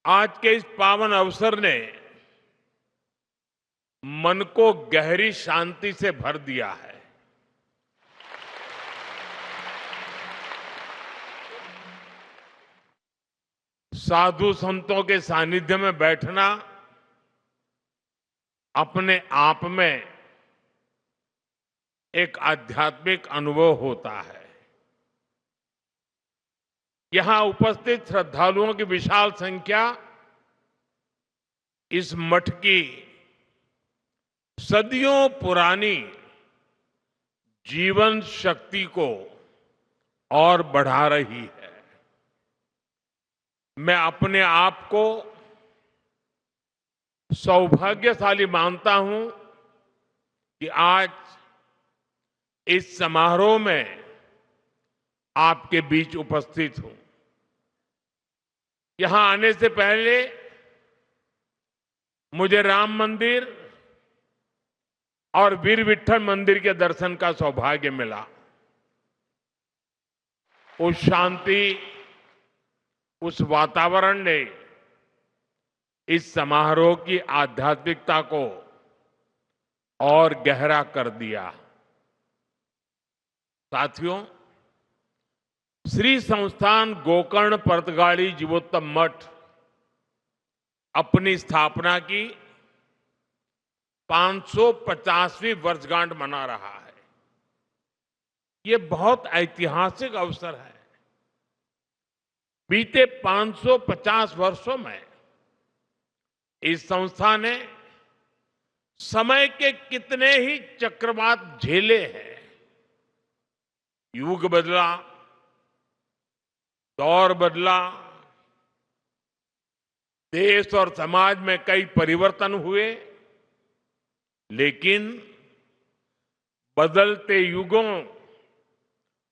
आज के इस पावन अवसर ने मन को गहरी शांति से भर दिया है। साधु संतों के सानिध्य में बैठना अपने आप में एक आध्यात्मिक अनुभव होता है। यहां उपस्थित श्रद्धालुओं की विशाल संख्या इस मठ की सदियों पुरानी जीवन शक्ति को और बढ़ा रही है। मैं अपने आप को सौभाग्यशाली मानता हूं कि आज इस समारोह में आपके बीच उपस्थित हूं। यहां आने से पहले मुझे राम मंदिर और वीर विट्ठल मंदिर के दर्शन का सौभाग्य मिला। उस शांति, उस वातावरण ने इस समारोह की आध्यात्मिकता को और गहरा कर दिया। साथियों, श्री संस्थान गोकर्ण परतगाड़ी जीवोत्तम मठ अपनी स्थापना की 550वीं वर्षगांठ मना रहा है। ये बहुत ऐतिहासिक अवसर है। बीते 550 वर्षों में इस संस्था ने समय के कितने ही चक्रवात झेले हैं। युग बदला, दौर बदला, देश और समाज में कई परिवर्तन हुए, लेकिन बदलते युगों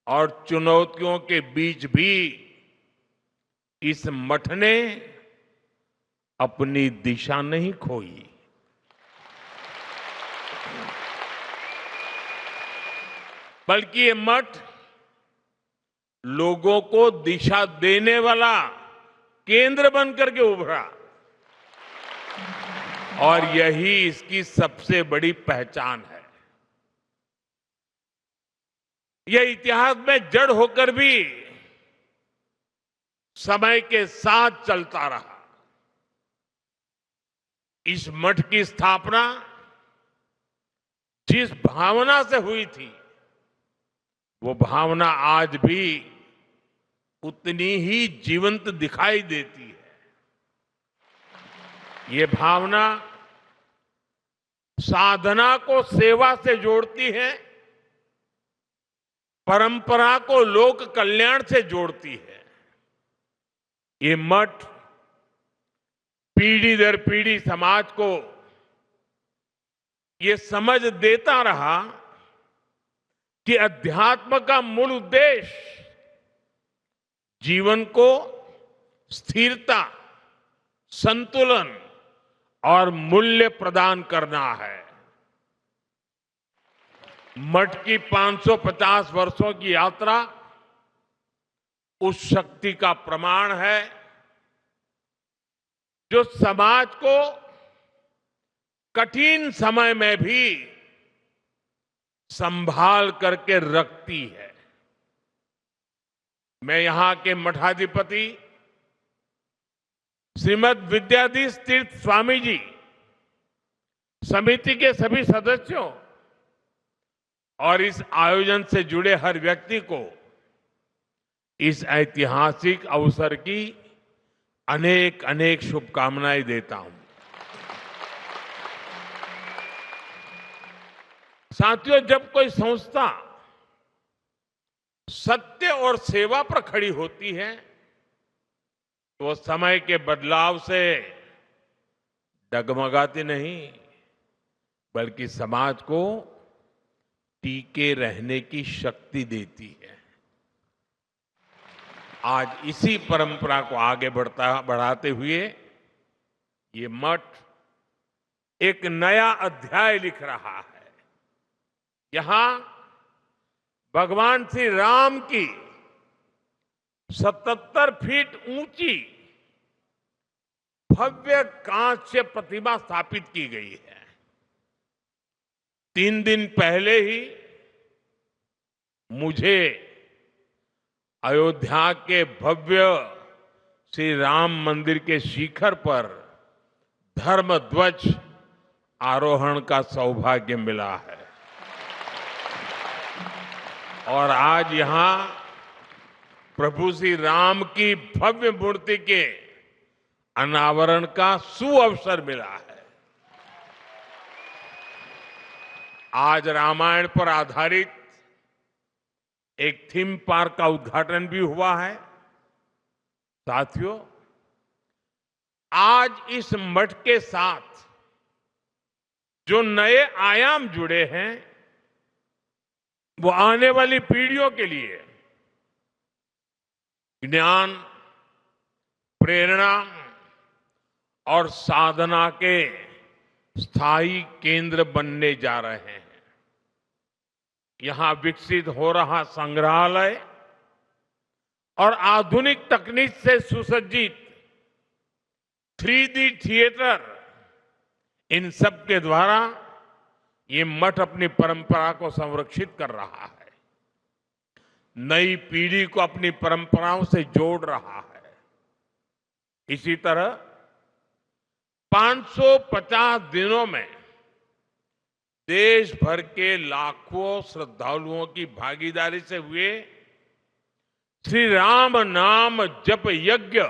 और चुनौतियों के बीच भी इस मठ ने अपनी दिशा नहीं खोई। बल्कि ये मठ लोगों को दिशा देने वाला केंद्र बनकर के उभरा और यही इसकी सबसे बड़ी पहचान है। यह इतिहास में जड़ होकर भी समय के साथ चलता रहा। इस मठ की स्थापना जिस भावना से हुई थी, वो भावना आज भी उतनी ही जीवंत दिखाई देती है। ये भावना साधना को सेवा से जोड़ती है, परंपरा को लोक कल्याण से जोड़ती है। ये मठ पीढ़ी दर पीढ़ी समाज को ये समझ देता रहा कि अध्यात्म का मूल उद्देश्य जीवन को स्थिरता, संतुलन और मूल्य प्रदान करना है। मठ की 550 वर्षों की यात्रा उस शक्ति का प्रमाण है जो समाज को कठिन समय में भी संभाल करके रखती है। मैं यहां के मठाधिपति श्रीमद विद्याधीश तीर्थ स्वामी जी, समिति के सभी सदस्यों और इस आयोजन से जुड़े हर व्यक्ति को इस ऐतिहासिक अवसर की अनेक अनेक शुभकामनाएं देता हूं। साथियों, जब कोई संस्था सत्य और सेवा पर खड़ी होती है तो समय के बदलाव से डगमगाती नहीं, बल्कि समाज को टीके रहने की शक्ति देती है। आज इसी परंपरा को आगे बढ़ाते हुए ये मठ एक नया अध्याय लिख रहा है। यहां भगवान श्री राम की 77 फीट ऊंची भव्य कांस्य प्रतिमा स्थापित की गई है। 3 दिन पहले ही मुझे अयोध्या के भव्य श्री राम मंदिर के शिखर पर धर्म ध्वज आरोहण का सौभाग्य मिला है और आज यहां प्रभु श्री राम की भव्य मूर्ति के अनावरण का सुअवसर मिला है। आज रामायण पर आधारित एक थीम पार्क का उद्घाटन भी हुआ है। साथियों, आज इस मठ के साथ जो नए आयाम जुड़े हैं वो आने वाली पीढ़ियों के लिए ज्ञान, प्रेरणा और साधना के स्थायी केंद्र बनने जा रहे हैं। यहां विकसित हो रहा संग्रहालय और आधुनिक तकनीक से सुसज्जित 3D थिएटर, इन सब के द्वारा ये मठ अपनी परंपरा को संरक्षित कर रहा है, नई पीढ़ी को अपनी परंपराओं से जोड़ रहा है। इसी तरह 550 दिनों में देश भर के लाखों श्रद्धालुओं की भागीदारी से हुए श्री राम नाम जप यज्ञ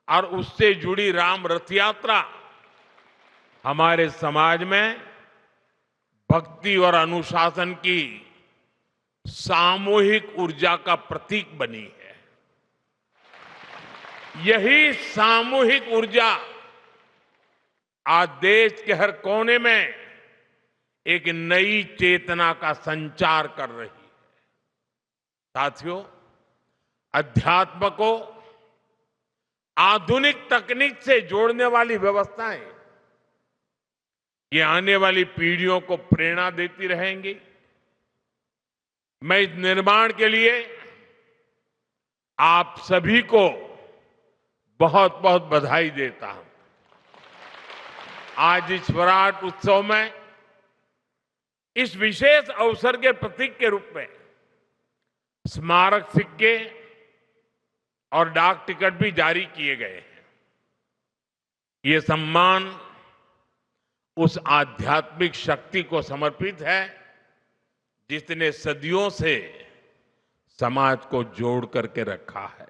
और उससे जुड़ी राम रथ यात्रा हमारे समाज में भक्ति और अनुशासन की सामूहिक ऊर्जा का प्रतीक बनी है। यही सामूहिक ऊर्जा आज देश के हर कोने में एक नई चेतना का संचार कर रही है। साथियों, अध्यात्म को आधुनिक तकनीक से जोड़ने वाली व्यवस्थाएं ये आने वाली पीढ़ियों को प्रेरणा देती रहेंगी। मैं इस निर्माण के लिए आप सभी को बहुत बहुत बधाई देता हूं। आज इस स्वराट उत्सव में इस विशेष अवसर के प्रतीक के रूप में स्मारक सिक्के और डाक टिकट भी जारी किए गए हैं। ये सम्मान उस आध्यात्मिक शक्ति को समर्पित है जिसने सदियों से समाज को जोड़ करके रखा है।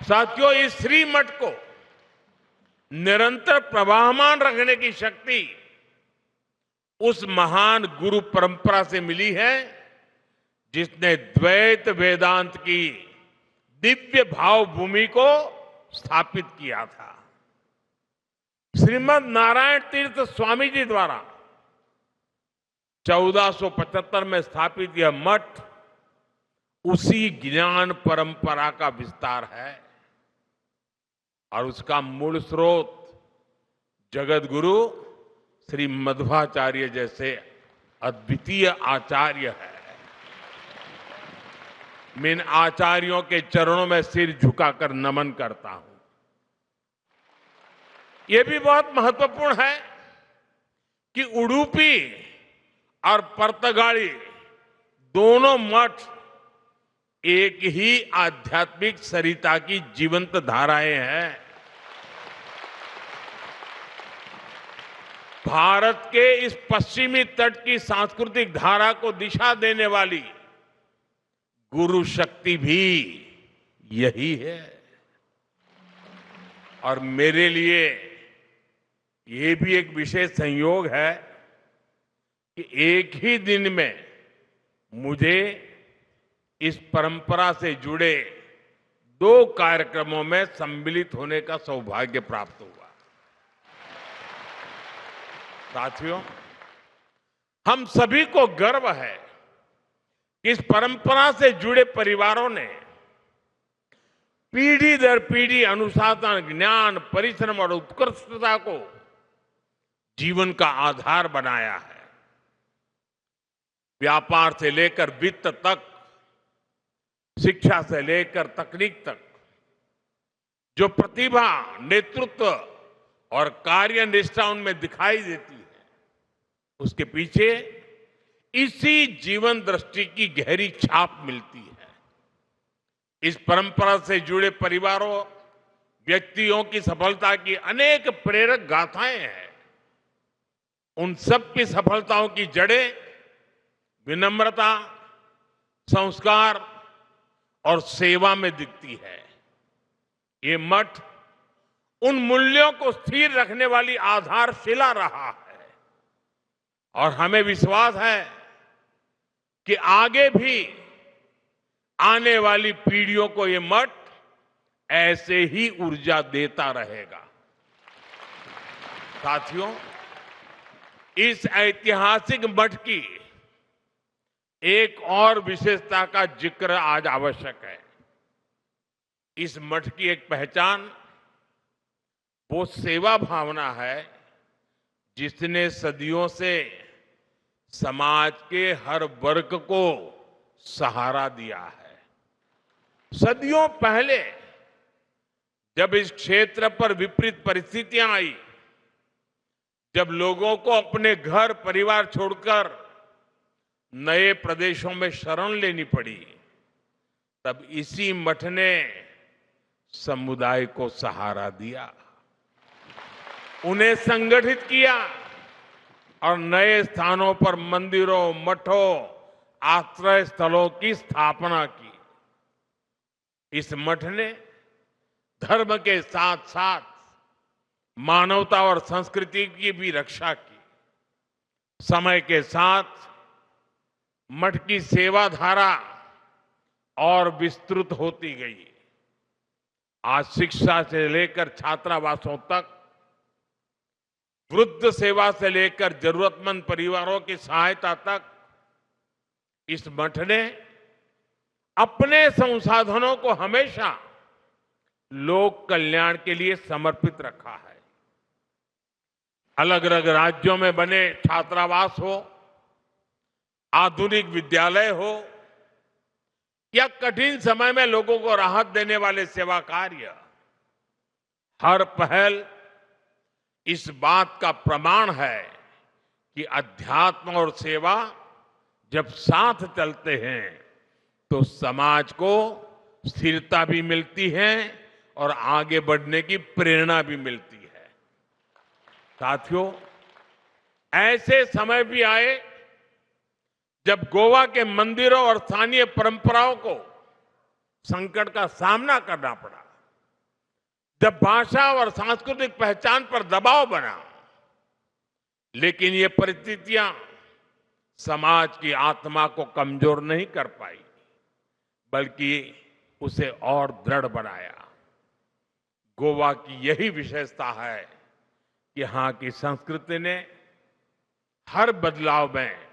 साथियों, इस श्री मठ को निरंतर प्रवाहमान रखने की शक्ति उस महान गुरु परंपरा से मिली है जिसने द्वैत वेदांत की दिव्य भाव भूमि को स्थापित किया था। श्रीमद नारायण तीर्थ स्वामी जी द्वारा 1475 में स्थापित यह मठ उसी ज्ञान परंपरा का विस्तार है और उसका मूल स्रोत जगत गुरु श्री मध्वाचार्य जैसे अद्वितीय आचार्य है। मैं इन आचार्यों के चरणों में सिर झुकाकर नमन करता हूं। यह भी बहुत महत्वपूर्ण है कि उडुपी और पर्तगाड़ी दोनों मठ एक ही आध्यात्मिक सरिता की जीवंत धाराएं हैं। भारत के इस पश्चिमी तट की सांस्कृतिक धारा को दिशा देने वाली गुरु शक्ति भी यही है और मेरे लिए ये भी एक विशेष संयोग है कि एक ही दिन में मुझे इस परंपरा से जुड़े 2 कार्यक्रमों में सम्मिलित होने का सौभाग्य प्राप्त हुआ। साथियों, हम सभी को गर्व है कि इस परंपरा से जुड़े परिवारों ने पीढ़ी दर पीढ़ी अनुशासन, ज्ञान, परिश्रम और उत्कृष्टता को जीवन का आधार बनाया है। व्यापार से लेकर वित्त तक, शिक्षा से लेकर तकनीक तक जो प्रतिभा, नेतृत्व और कार्यनिष्ठा उनमें दिखाई देती है, उसके पीछे इसी जीवन दृष्टि की गहरी छाप मिलती है। इस परंपरा से जुड़े परिवारों, व्यक्तियों की सफलता की अनेक प्रेरक गाथाएं हैं। उन सब की सफलताओं की जड़ें विनम्रता, संस्कार और सेवा में दिखती है। ये मठ उन मूल्यों को स्थिर रखने वाली आधारशिला रहा है और हमें विश्वास है कि आगे भी आने वाली पीढ़ियों को ये मठ ऐसे ही ऊर्जा देता रहेगा। साथियों, इस ऐतिहासिक मठ की एक और विशेषता का जिक्र आज आवश्यक है। इस मठ की एक पहचान वो सेवा भावना है जिसने सदियों से समाज के हर वर्ग को सहारा दिया है। सदियों पहले जब इस क्षेत्र पर विपरीत परिस्थितियां आई, जब लोगों को अपने घर परिवार छोड़कर नए प्रदेशों में शरण लेनी पड़ी, तब इसी मठ ने समुदाय को सहारा दिया, उन्हें संगठित किया और नए स्थानों पर मंदिरों, मठों, आश्रय स्थलों की स्थापना की। इस मठ ने धर्म के साथ साथ मानवता और संस्कृति की भी रक्षा की। समय के साथ मठ की सेवा धारा और विस्तृत होती गई। आज शिक्षा से लेकर छात्रावासों तक, वृद्ध सेवा से लेकर जरूरतमंद परिवारों की सहायता तक, इस मठ ने अपने संसाधनों को हमेशा लोक कल्याण के लिए समर्पित रखा है। अलग अलग राज्यों में बने छात्रावास हो, आधुनिक विद्यालय हो या कठिन समय में लोगों को राहत देने वाले सेवा कार्य, हर पहल इस बात का प्रमाण है कि अध्यात्म और सेवा जब साथ चलते हैं तो समाज को स्थिरता भी मिलती है और आगे बढ़ने की प्रेरणा भी मिलती है। साथियों, ऐसे समय भी आए जब गोवा के मंदिरों और स्थानीय परंपराओं को संकट का सामना करना पड़ा, जब भाषा और सांस्कृतिक पहचान पर दबाव बना, लेकिन ये परिस्थितियां समाज की आत्मा को कमजोर नहीं कर पाई, बल्कि उसे और दृढ़ बनाया। गोवा की यही विशेषता है कि यहां की संस्कृति ने हर बदलाव में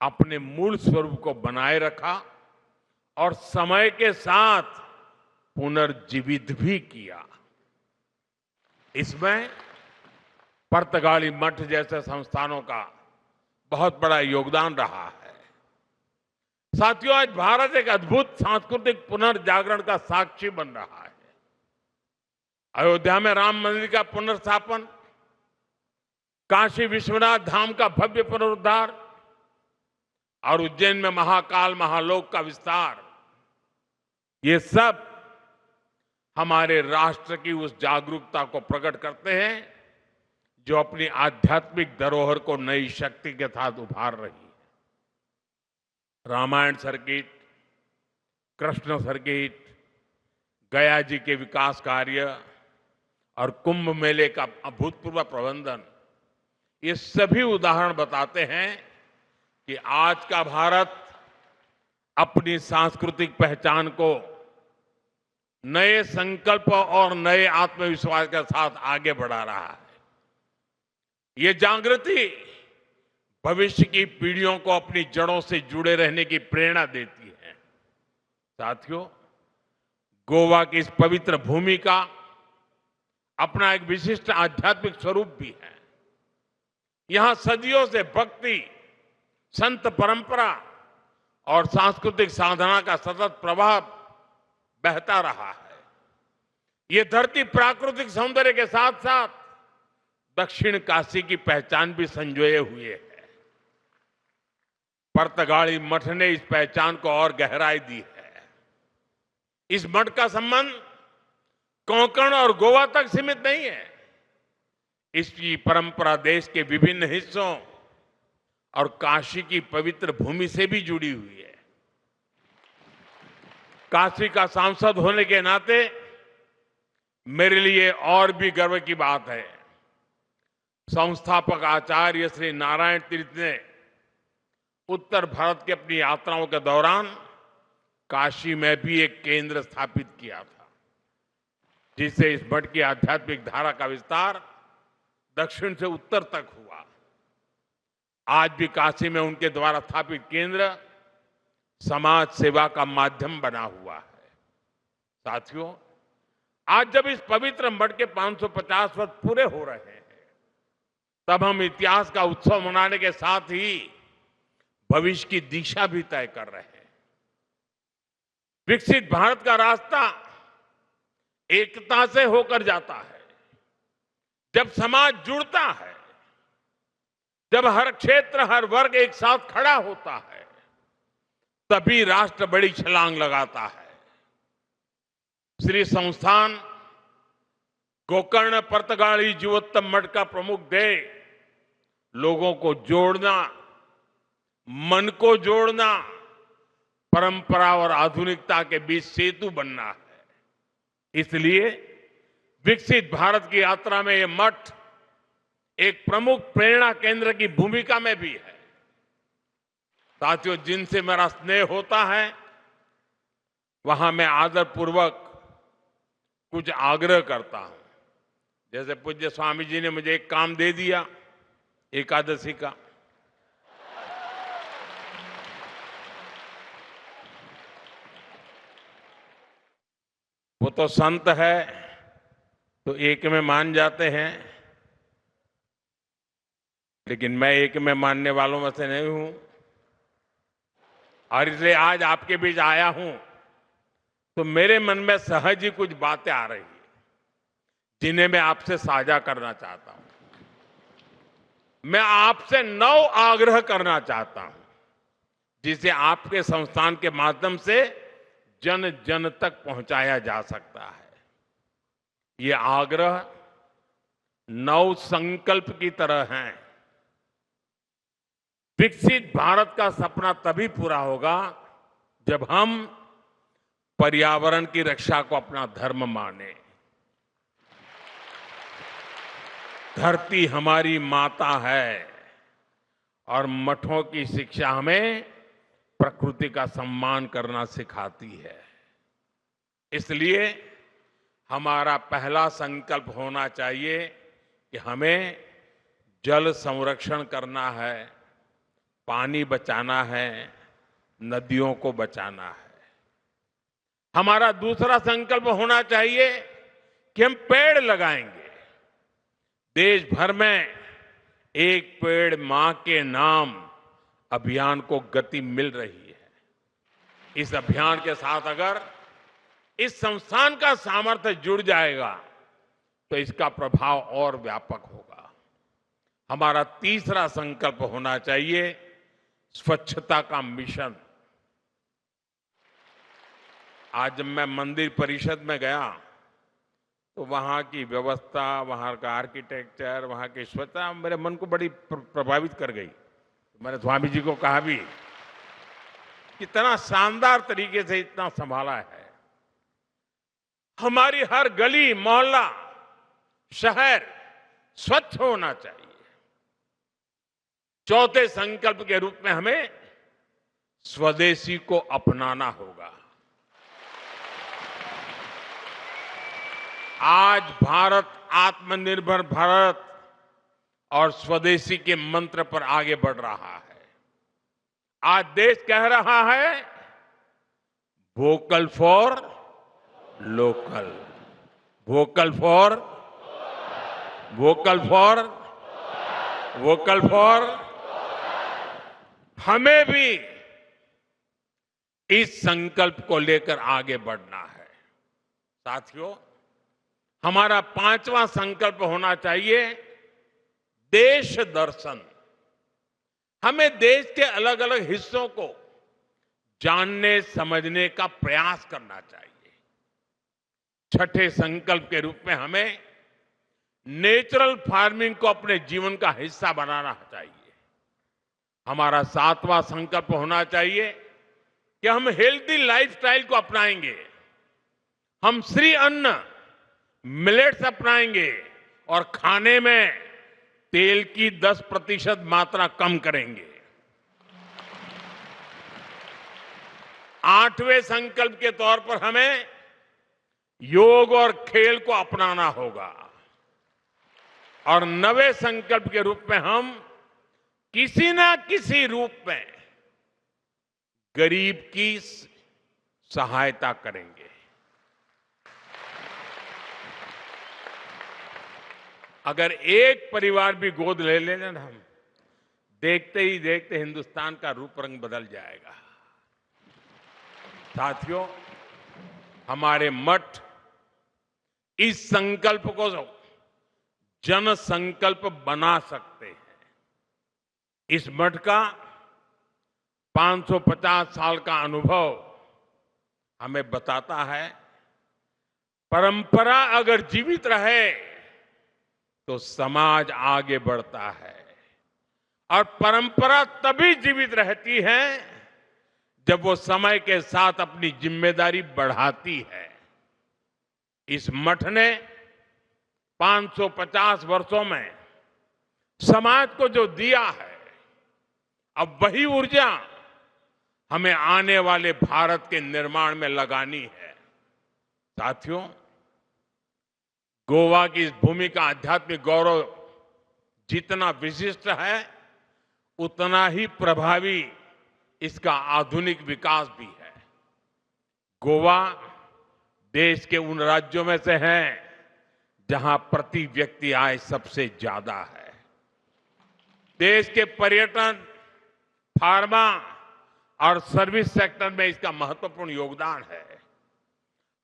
अपने मूल स्वरूप को बनाए रखा और समय के साथ पुनर्जीवित भी किया। इसमें पुर्तगाली मठ जैसे संस्थानों का बहुत बड़ा योगदान रहा है। साथियों, आज भारत एक अद्भुत सांस्कृतिक पुनर्जागरण का साक्षी बन रहा है। अयोध्या में राम मंदिर का पुनर्स्थापन, काशी विश्वनाथ धाम का भव्य पुनरुद्धार और उज्जैन में महाकाल महालोक का विस्तार, ये सब हमारे राष्ट्र की उस जागरूकता को प्रकट करते हैं जो अपनी आध्यात्मिक धरोहर को नई शक्ति के साथ उभार रही है। रामायण सर्किट, कृष्ण सर्किट, गया जी के विकास कार्य और कुंभ मेले का अभूतपूर्व प्रबंधन, ये सभी उदाहरण बताते हैं कि आज का भारत अपनी सांस्कृतिक पहचान को नए संकल्प और नए आत्मविश्वास के साथ आगे बढ़ा रहा है। ये जागृति भविष्य की पीढ़ियों को अपनी जड़ों से जुड़े रहने की प्रेरणा देती है। साथियों, गोवा की इस पवित्र भूमि का अपना एक विशिष्ट आध्यात्मिक स्वरूप भी है। यहां सदियों से भक्ति, संत परंपरा और सांस्कृतिक साधना का सतत प्रवाह बहता रहा है। ये धरती प्राकृतिक सौंदर्य के साथ साथ दक्षिण काशी की पहचान भी संजोए हुए है। पर्तगाली मठ ने इस पहचान को और गहराई दी है। इस मठ का संबंध कोंकण और गोवा तक सीमित नहीं है। इसकी परंपरा देश के विभिन्न हिस्सों और काशी की पवित्र भूमि से भी जुड़ी हुई है। काशी का सांसद होने के नाते मेरे लिए और भी गर्व की बात है। संस्थापक आचार्य श्री नारायण तीर्थ ने उत्तर भारत की अपनी यात्राओं के दौरान काशी में भी एक केंद्र स्थापित किया था, जिससे इस मठ की आध्यात्मिक धारा का विस्तार दक्षिण से उत्तर तक हुआ। आज भी काशी में उनके द्वारा स्थापित केंद्र समाज सेवा का माध्यम बना हुआ है। साथियों, आज जब इस पवित्र मठ के 550 वर्ष पूरे हो रहे हैं, तब हम इतिहास का उत्सव मनाने के साथ ही भविष्य की दिशा भी तय कर रहे हैं। विकसित भारत का रास्ता एकता से होकर जाता है। जब समाज जुड़ता है, जब हर क्षेत्र, हर वर्ग एक साथ खड़ा होता है, तभी राष्ट्र बड़ी छलांग लगाता है। श्री संस्थान गोकर्ण पर्तगाली जीवोत्तम मठ का प्रमुख ध्येय लोगों को जोड़ना, मन को जोड़ना, परंपरा और आधुनिकता के बीच सेतु बनना है। इसलिए विकसित भारत की यात्रा में यह मठ एक प्रमुख प्रेरणा केंद्र की भूमिका में भी है। साथियों, जिनसे मेरा स्नेह होता है, वहां मैं आदरपूर्वक कुछ आग्रह करता हूं। जैसे पूज्य स्वामी जी ने मुझे एक काम दे दिया एकादशी का। वो तो संत है तो एक में मान जाते हैं, लेकिन मैं एक में मानने वालों में से नहीं हूं, और इसलिए आज आपके बीच आया हूं तो मेरे मन में सहज ही कुछ बातें आ रही हैं, जिन्हें मैं आपसे साझा करना चाहता हूं। मैं आपसे 9 आग्रह करना चाहता हूं, जिसे आपके संस्थान के माध्यम से जन जन तक पहुंचाया जा सकता है। ये आग्रह 9 संकल्प की तरह हैं। विकसित भारत का सपना तभी पूरा होगा जब हम पर्यावरण की रक्षा को अपना धर्म माने। धरती हमारी माता है और मठों की शिक्षा हमें प्रकृति का सम्मान करना सिखाती है। इसलिए हमारा पहला संकल्प होना चाहिए कि हमें जल संरक्षण करना है, पानी बचाना है, नदियों को बचाना है। हमारा दूसरा संकल्प होना चाहिए कि हम पेड़ लगाएंगे। देश भर में एक पेड़ मां के नाम अभियान को गति मिल रही है। इस अभियान के साथ अगर इस संस्थान का सामर्थ्य जुड़ जाएगा तो इसका प्रभाव और व्यापक होगा। हमारा तीसरा संकल्प होना चाहिए स्वच्छता का मिशन। आज जब मैं मंदिर परिषद में गया तो वहां की व्यवस्था, वहां का आर्किटेक्चर, वहां की स्वच्छता मेरे मन को बड़ी प्रभावित कर गई। मैंने स्वामी जी को कहा भी, कितना शानदार तरीके से इतना संभाला है। हमारी हर गली, मोहल्ला, शहर स्वच्छ होना चाहिए। चौथे संकल्प के रूप में हमें स्वदेशी को अपनाना होगा। आज भारत आत्मनिर्भर भारत और स्वदेशी के मंत्र पर आगे बढ़ रहा है। आज देश कह रहा है vocal for local, vocal for vocal for vocal for. हमें भी इस संकल्प को लेकर आगे बढ़ना है। साथियों, हमारा 5वां संकल्प होना चाहिए देश दर्शन। हमें देश के अलग अलग हिस्सों को जानने समझने का प्रयास करना चाहिए। छठे संकल्प के रूप में हमें नेचुरल फार्मिंग को अपने जीवन का हिस्सा बनाना चाहिए। हमारा 7वां संकल्प होना चाहिए कि हम हेल्दी लाइफस्टाइल को अपनाएंगे। हम श्री अन्न मिलेट्स अपनाएंगे और खाने में तेल की 10% मात्रा कम करेंगे। 8वें संकल्प के तौर पर हमें योग और खेल को अपनाना होगा और 9वें संकल्प के रूप में हम किसी ना किसी रूप में गरीब की सहायता करेंगे। अगर एक परिवार भी गोद ले लेना ना हम, देखते ही देखते हिंदुस्तान का रूप रंग बदल जाएगा। साथियों, हमारे मठ इस संकल्प को जन संकल्प बना सकते हैं। इस मठ का 550 साल का अनुभव हमें बताता है, परंपरा अगर जीवित रहे तो समाज आगे बढ़ता है और परंपरा तभी जीवित रहती है जब वो समय के साथ अपनी जिम्मेदारी बढ़ाती है। इस मठ ने 550 वर्षों में समाज को जो दिया है, अब वही ऊर्जा हमें आने वाले भारत के निर्माण में लगानी है। साथियों, गोवा की इस भूमि का आध्यात्मिक गौरव जितना विशिष्ट है, उतना ही प्रभावी इसका आधुनिक विकास भी है। गोवा देश के उन राज्यों में से है जहां प्रति व्यक्ति आय सबसे ज्यादा है। देश के पर्यटन, फार्मा और सर्विस सेक्टर में इसका महत्वपूर्ण योगदान है।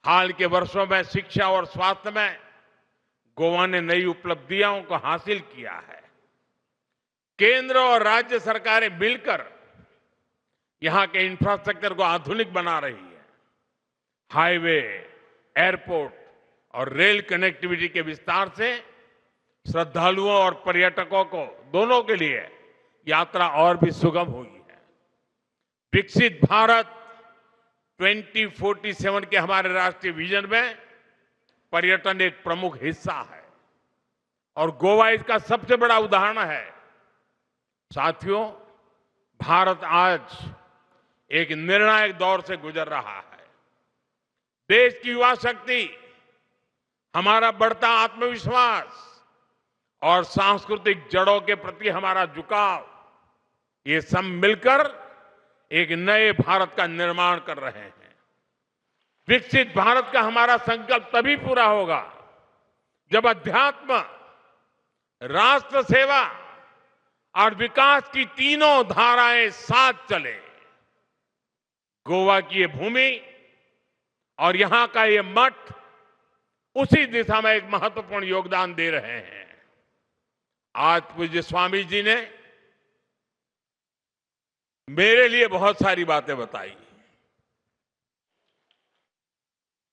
हाल के वर्षों में शिक्षा और स्वास्थ्य में गोवा ने नई उपलब्धियों को हासिल किया है। केंद्र और राज्य सरकारें मिलकर यहां के इंफ्रास्ट्रक्चर को आधुनिक बना रही है। हाईवे, एयरपोर्ट और रेल कनेक्टिविटी के विस्तार से श्रद्धालुओं और पर्यटकों को दोनों के लिए यात्रा और भी सुगम हुई है। विकसित भारत 2047 के हमारे राष्ट्रीय विजन में पर्यटन एक प्रमुख हिस्सा है और गोवा इसका सबसे बड़ा उदाहरण है। साथियों, भारत आज एक निर्णायक दौर से गुजर रहा है। देश की युवा शक्ति, हमारा बढ़ता आत्मविश्वास और सांस्कृतिक जड़ों के प्रति हमारा झुकाव, ये सब मिलकर एक नए भारत का निर्माण कर रहे हैं। विकसित भारत का हमारा संकल्प तभी पूरा होगा जब अध्यात्म, राष्ट्र सेवा और विकास की तीनों धाराएं साथ चले। गोवा की ये भूमि और यहां का ये मठ उसी दिशा में एक महत्वपूर्ण योगदान दे रहे हैं। आज पूज्य स्वामी जी ने मेरे लिए बहुत सारी बातें बताई,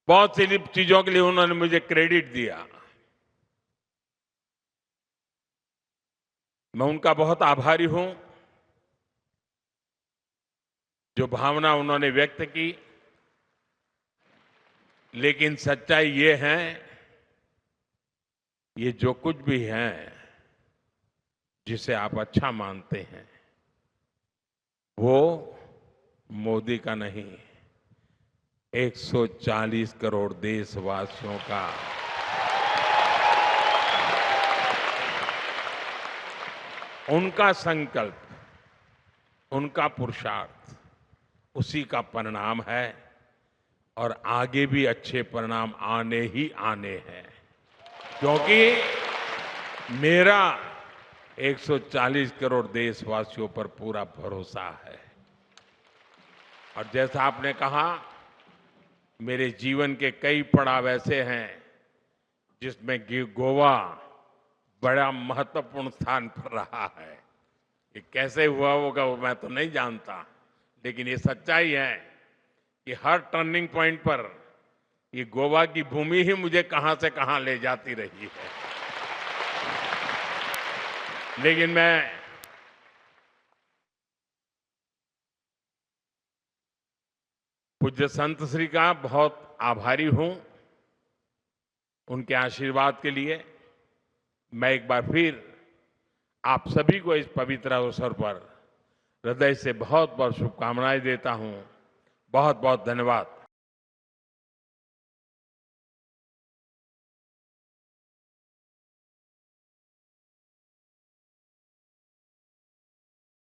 बहुत सी चीजों के लिए उन्होंने मुझे क्रेडिट दिया। मैं उनका बहुत आभारी हूं। जो भावना उन्होंने व्यक्त की, लेकिन सच्चाई ये है, ये जो कुछ भी है जिसे आप अच्छा मानते हैं, वो मोदी का नहीं, 140 करोड़ देशवासियों का उनका संकल्प, उनका पुरुषार्थ, उसी का परिणाम है और आगे भी अच्छे परिणाम आने ही आने हैं। क्योंकि मेरा 140 करोड़ देशवासियों पर पूरा भरोसा है। और जैसा आपने कहा, मेरे जीवन के कई पड़ाव ऐसे हैं जिसमें गोवा बड़ा महत्वपूर्ण स्थान पर रहा है। ये कैसे हुआ होगा वो मैं तो नहीं जानता, लेकिन ये सच्चाई है कि हर टर्निंग पॉइंट पर ये गोवा की भूमि ही मुझे कहां से कहां ले जाती रही है। लेकिन मैं पूज्य संत श्री का बहुत आभारी हूं। उनके आशीर्वाद के लिए मैं एक बार फिर आप सभी को इस पवित्र अवसर पर हृदय से बहुत बहुत शुभकामनाएं देता हूं। बहुत बहुत धन्यवाद।